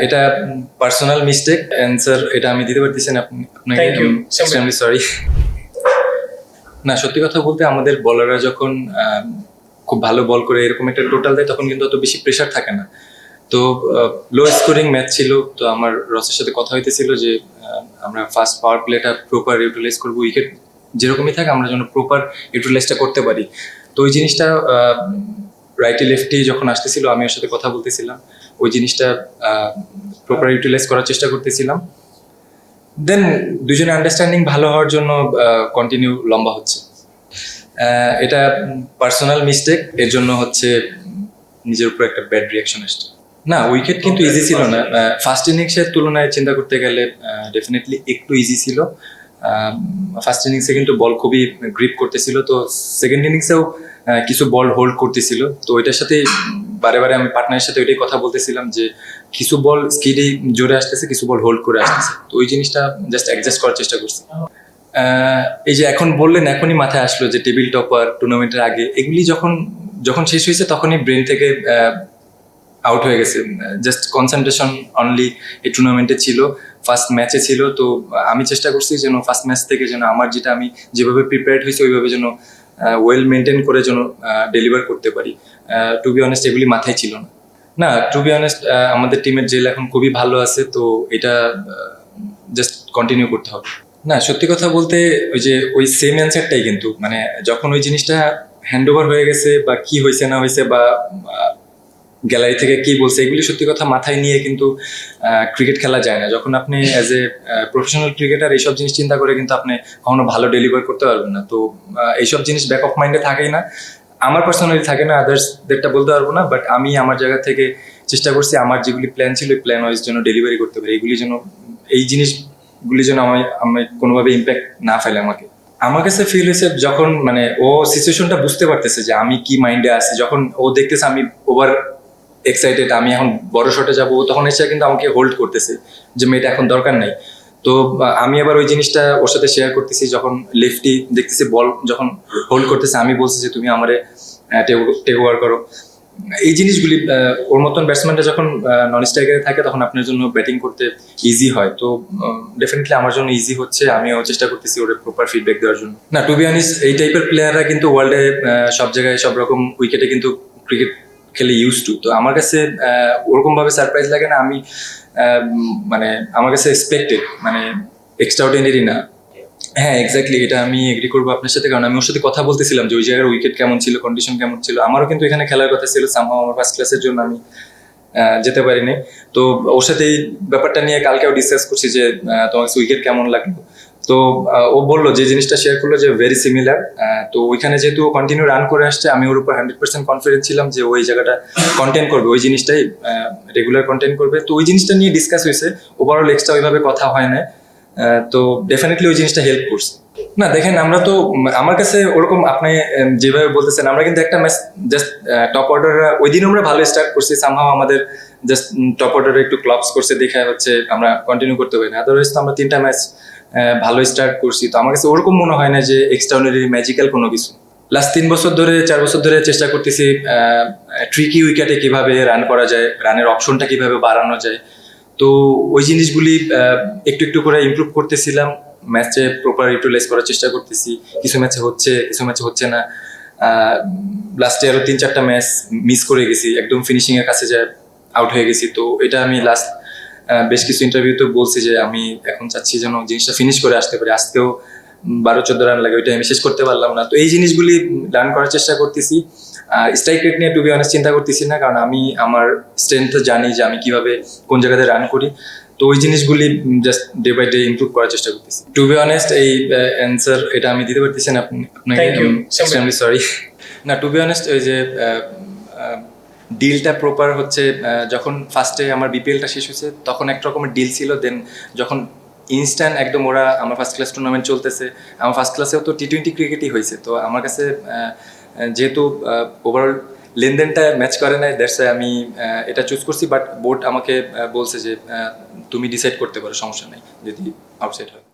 এটা personal mistake answer, এটা আমি দিতে পারতেছি না আপনাকে, এক্সট্রিমলি সরি। না, সত্যি কথা বলতে আমাদের বলাররা যখন খুব ভালো বল করে এরকম একটা টোটাল দেয় তখন কিন্তু অত বেশি প্রেশার থাকে না। তো লো স্কোরিং ম্যাচ ছিল, তো আমার রসের সাথে কথা হইতেছিল যে আমরা ফার্স্ট পাওয়ার প্লেটা প্রপার ইউটিলাইজ করবো, উইকেট যেরকমই থাকে আমরা যেন প্রপার ইউটিলাইজটা করতে পারি। তো ওই জিনিসটা রাইটি লেফটি যখন আসতেছিল আমি ওর সাথে কথা বলতেছিলাম, ওই জিনিসটা প্রপার ইউটিলাইজ করার চেষ্টা করতেছিলাম। দেন দুজনের আন্ডারস্ট্যান্ডিং ভালো হওয়ার জন্য কন্টিনিউ লম্বা হচ্ছে। এটা পার্সোনাল মিস্টেক, এর জন্য হচ্ছে নিজের উপর একটা ব্যাড রিয়াকশন আসছে। না, উইকেট কিন্তু ইজি ছিল না। ফার্স্ট ইনিংসের তুলনায় চিন্তা করতে গেলে ডেফিনেটলি একটু ইজি ছিল। ফার্স্ট ইনিংসে কিন্তু বল খুবই গ্রিপ করতেছিল, তো সেকেন্ড ইনিংসেও কিছু বল হোল্ড করতেছিল। তো ওইটার সাথে বারে বারে আমি পার্টনারের সাথে ওইটাই কথা বলতেছিলাম যে কিছু বল স্কিডেই জোরে আসতেছে, কিছু বল হোল্ড করে আসতেছে। তো ওই জিনিসটা জাস্ট অ্যাডজাস্ট করার চেষ্টা করছি। এই যে এখন বললেন, এখনই মাথায় আসলো যে টেবিল টপার টুর্নামেন্টের আগে এগুলি যখন যখন শেষ হয়েছে তখনই ব্রেন থেকে আউট হয়ে গেছে। জাস্ট কনসেন্ট্রেশন অনলি এই টুর্নামেন্টে ছিল, ফার্স্ট ম্যাচে ছিল। তো আমি চেষ্টা করছি যেন ফার্স্ট ম্যাচ থেকে যেন আমার যেটা আমি যেভাবে প্রিপেয়ার্ড হয়েছি ওইভাবে যেন ওয়েল মেনটেন করে যেন ডেলিভার করতে পারি। টু বি অনেস্ট এগুলি মাথায় ছিল না। না, টু বি অনেস্ট আমাদের টিমের জেল এখন খুবই ভালো আছে, তো এটা জাস্ট কন্টিনিউ করতে হবে। না, সত্যি কথা বলতে ওই যে ওই সেম অ্যান্সারটাই, কিন্তু মানে যখন ওই জিনিসটা হ্যান্ড ওভার হয়ে গেছে বা কি হয়েছে না হয়েছে বা গ্যালারি থেকে কি বলছে এগুলি সত্যি কথা মাথায় নিয়ে কিন্তু ক্রিকেট খেলা যায় না। যখন আপনি অ্যাজ এ প্রফেশনাল ক্রিকেটার এইসব জিনিস চিন্তা করে কিন্তু আপনি কখনো ভালো ডেলিভার করতে পারবেন না। তো এইসব জিনিস ব্যাক অফ মাইন্ডে থাকেই না, আমার পার্সোনালি থাকে না, আদার্সদেরটা বলতে পারবো না। বাট আমি আমার জায়গা থেকে চেষ্টা করছি আমার যেগুলি প্ল্যান ছিল ওই প্ল্যান ওয়াইজ যেন ডেলিভারি করতে পারি, এগুলি যেন এই জিনিসগুলি যেন আমি কোনোভাবে ইম্প্যাক্ট না ফেলে আমাকে। আমার কাছে ফিল হয়েছে যখন মানে ও সিচুয়েশনটা বুঝতে পারতেছে যে আমি কি মাইন্ডে আছি, যখন ও দেখতেছে আমি ওভার এক্সাইটেড, আমি এখন বড় শটে যাবো, তখন এসে কিন্তু আমাকে হোল্ড করতেছে যে মেয়েটা এখন দরকার নাই। তো আমি আবার ওই জিনিসটা ওর সাথে শেয়ার করতেছি, যখন লেফটি দেখতেছি বল যখন হোল্ড করতেছে আমি বলছি যে তুমি আমারে টেক ওভার করো। এই জিনিসগুলি ওর মতন ব্যাটসম্যানটা যখন নন স্ট্রাইকারে থাকে তখন আপনার জন্য ব্যাটিং করতে ইজি হয়। তো ডেফিনেটলি আমার জন্য ইজি হচ্ছে, আমিও চেষ্টা করতেছি ওর প্রপার ফিডব্যাক দেওয়ার জন্য। না, টু বি অনেস্ট এই টাইপের প্লেয়াররা কিন্তু ওয়ার্ল্ডে সব জায়গায় সব রকম উইকেটে কিন্তু ক্রিকেট খেলে ইউজ টু। তো আমার কাছে ওরকম ভাবে সারপ্রাইজ লাগে না। আমি মানে আমার কাছে এক্সপেক্টেড, মানে এক্সট্রা অর্ডিনারি না। হ্যাঁ, এক্স্যাক্টলি, এটা আমি এগ্রি করবো আপনার সাথে, কারণ আমি ওর সাথে কথা বলতেছিলাম যে ওই জায়গার উইকেট কেমন ছিল, কন্ডিশন কেমন ছিল। আমারও কিন্তু এখানে খেলার কথা ছিল, সামহাও আমার ফার্স্ট ক্লাসের জন্য আমি যেতে পারিনি। তো ওর সাথে এই ব্যাপারটা নিয়ে কালকেও ডিসকাস করছি যে তোমার উইকেট কেমন লাগলো। তো ও বললো যে জিনিসটা শেয়ার করলো যে ভেরি সিমিলার। তো ওইখানে যেহেতু কন্টিনিউ রান করে আসছে আমি ওর উপর 100% কনফিডেন্স ছিলাম যে ওই জায়গাটা কন্টেন্ট করবে, ওই জিনিসটাই রেগুলার কন্টেন্ট করবে। তো ওই জিনিসটা নিয়ে ডিসকাস হয়েছে, ওভারঅল এক্সট্রা ওইভাবে কথা হয় না। তো ডেফিনেটলি ওই জিনিসটা হেল্প করছে। না দেখেন, আমরা তো আমার কাছে ওরকম আপনি যেভাবে বলতেছেন আমরা কিন্তু একটা ম্যাচ জাস্ট টপ অর্ডার ওই দিন আমরা ভালো স্টার্ট করছি, সামহাও আমাদের জাস্ট টপ অর্ডারে একটু ক্লাবস করছে দেখে হচ্ছে আমরা কন্টিনিউ করতে পারি না। আদারওয়াইজ তো আমরা 3টা ম্যাচ ভালো স্টার্ট করছি। তো আমার কাছে ওরকম মনে হয় না যে এক্সট্রাঅর্ডিনারি ম্যাজিক্যাল কোনো কিছু। লাস্ট 3 বছর ধরে 4 বছর ধরে চেষ্টা করতেছি ট্রিকি উইকেটে কিভাবে রান করা যায়, রানের অপশনটা কিভাবে বাড়ানো যায়। তো ওই জিনিসগুলি একটু একটু করে ইমপ্রুভ করতেছিলাম, ম্যাচে প্রপার ইউটিলাইজ করার চেষ্টা করতেছি। কিছু ম্যাচে হচ্ছে, কিছু ম্যাচে হচ্ছে না। লাস্টে আরো 3-4টা ম্যাচ মিস করে গেছি, একদম ফিনিশিং এর কাছে যায় আউট হয়ে গেছি। তো এটা আমি লাস্ট বেশ কিছু ইন্টারভিউতে বলছি যে আমি এখন চাচ্ছি যেন জিনিসটা ফিনিশ করে আসতে পারি। আজকেও 12-14 রান লাগে, ওইটা আমি শেষ করতে পারলাম না। তো এই জিনিসগুলি রান করার চেষ্টা করতেছি। স্ট্রাইক রেট নিয়ে টু বি অনেস্ট চিন্তা করতেছি না, কারণ আমি আমার স্ট্রেংথ জানি যে আমি কিভাবে কোন জায়গাতে রান করি। তো ওই জিনিসগুলি just day by day improve করার চেষ্টা করতেছি। টু বি অনেস্ট এই অ্যান্সার এটা আমি দিতে পারতেছি না আপনাকে, এক্সট্রিমলি সরি। না, টু বি অনেস্ট ওই যে ডিলটা প্রপার হচ্ছে, যখন ফার্স্টে আমার বিপিএলটা শেষ হয়েছে তখন এক রকমের ডিল ছিল। দেন যখন ইনস্ট্যান্ট একদম ওরা আমার ফার্স্ট ক্লাস টুর্নামেন্ট চলতেছে, আমার ফার্স্ট ক্লাসেও তো টি-20 ক্রিকেটই হয়েছে। তো আমার কাছে যেহেতু ওভারঅল লেনদেনটা ম্যাচ করে নাই, দ্যাটস আমি এটা চুজ করছি। বাট বোর্ড আমাকে বলছে যে তুমি ডিসাইড করতে পারো, সমস্যা নেই যদি আউটসাইড হয়।